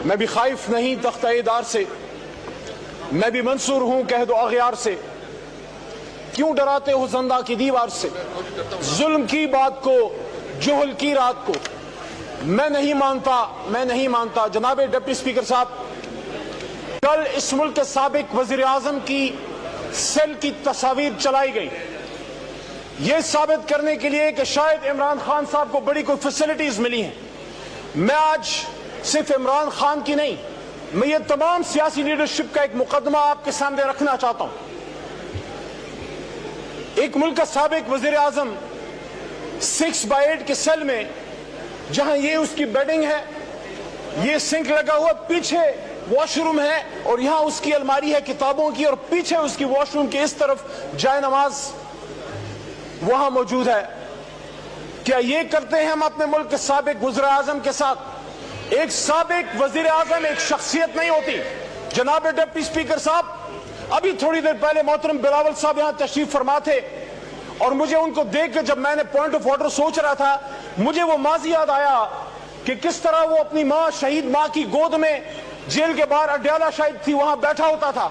میں بھی خائف نہیں تختہ دار سے، میں بھی منصور ہوں قحط و اغیار سے، کیوں ڈراتے ہو زندہ کی دیوار سے؟ ظلم کی بات کو، جہل کی رات کو میں نہیں مانتا جناب ڈپٹی اسپیکر صاحب، کل اس ملک کے سابق وزیر اعظم کی سیل کی تصاویر چلائی گئی یہ ثابت کرنے کے لیے کہ شاید عمران خان صاحب کو بڑی کوئی فیسلٹیز ملی ہیں۔ میں آج صرف عمران خان کی نہیں، میں یہ تمام سیاسی لیڈرشپ کا ایک مقدمہ آپ کے سامنے رکھنا چاہتا ہوں۔ ایک ملک کا سابق وزیر اعظم 6x8 کے سیل میں، جہاں یہ اس کی بیڈنگ ہے، یہ سنک لگا ہوا، پیچھے واش روم ہے اور یہاں اس کی الماری ہے کتابوں کی، اور پیچھے اس کی واش روم کے اس طرف جائے نماز وہاں موجود ہے۔ کیا یہ کرتے ہیں ہم اپنے ملک کے سابق وزیر اعظم کے ساتھ؟ ایک سابق وزیر اعظم ایک شخصیت نہیں ہوتی۔ جناب ڈپٹی اسپیکر صاحب، ابھی تھوڑی دیر پہلے محترم بلاول صاحب یہاں تشریف فرما تھے، اور مجھے ان کو دیکھ کے جب میں نے پوائنٹ آف آرڈر سوچ رہا تھا، مجھے وہ ماضی یاد آیا کہ کس طرح وہ اپنی ماں، شہید ماں کی گود میں جیل کے باہر اڈیالہ شاہد تھی، وہاں بیٹھا ہوتا تھا،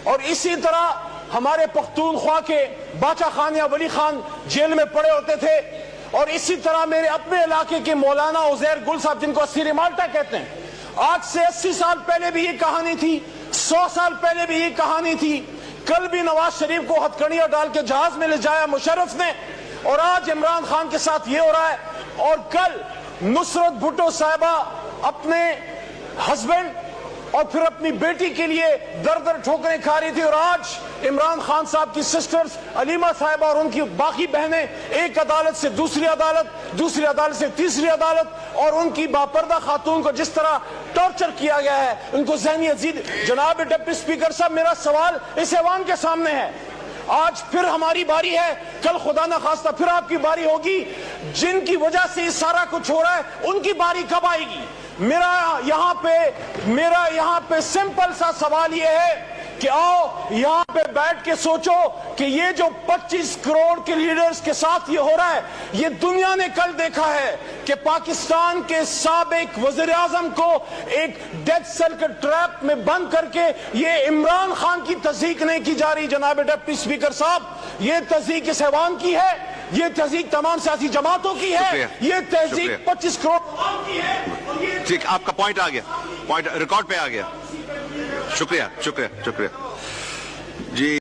اور اسی طرح ہمارے پختونخوا کے باچا خان یا ولی خان جیل میں پڑے ہوتے تھے، اور اسی طرح میرے اپنے علاقے کے مولانا عزیر گل صاحب، جن کو اسیرِ مالٹا کہتے ہیں، آج سے 80 سال پہلے بھی یہ کہانی تھی، 100 سال پہلے بھی یہ کہانی تھی۔ کل بھی نواز شریف کو ہتھ کڑیاں ڈال کے جہاز میں لے جایا مشرف نے، اور آج عمران خان کے ساتھ یہ ہو رہا ہے، اور کل نصرت بھٹو صاحبہ اپنے ہسبینڈ اور پھر اپنی بیٹی کے لیے در در ٹھوکریں کھا رہی تھی، اور آج عمران خان صاحب کی سسٹرز علیمہ صاحبہ اور ان کی باقی بہنیں ایک عدالت سے دوسری عدالت، دوسری عدالت سے تیسری عدالت، اور ان کی باپردہ خاتون کو جس طرح ٹارچر کیا گیا ہے، ان کو ذہنی ازید۔ جناب ڈپٹی اسپیکر صاحب، میرا سوال اس ایوان کے سامنے ہے، آج پھر ہماری باری ہے، کل خدا نخواستہ پھر آپ کی باری ہوگی۔ جن کی وجہ سے یہ سارا کچھ ہو رہا ہے، ان کی باری کب آئے گی؟ میرا یہاں پہ سمپل سا سوال یہ ہے کہ آؤ یہاں پہ بیٹھ کے سوچو کہ یہ جو 25 کروڑ کے لیڈرز کے ساتھ یہ ہو رہا ہے، یہ دنیا نے کل دیکھا ہے کہ پاکستان کے سابق وزیر اعظم کو ایک ڈیتھ سیل کے ٹریپ میں بند کر کے یہ عمران خان کی تصدیق نہیں کی جا رہی۔ جناب ڈپٹی اسپیکر صاحب، یہ تصدیق اس ایوان کی ہے، یہ تصدیق تمام سیاسی جماعتوں کی ہے، یہ تصدیق 25 کروڑ کی ہے۔ ٹھیک، آپ کا پوائنٹ آ گیا، پوائنٹ ریکارڈ پہ آ گیا۔ شکریہ جی۔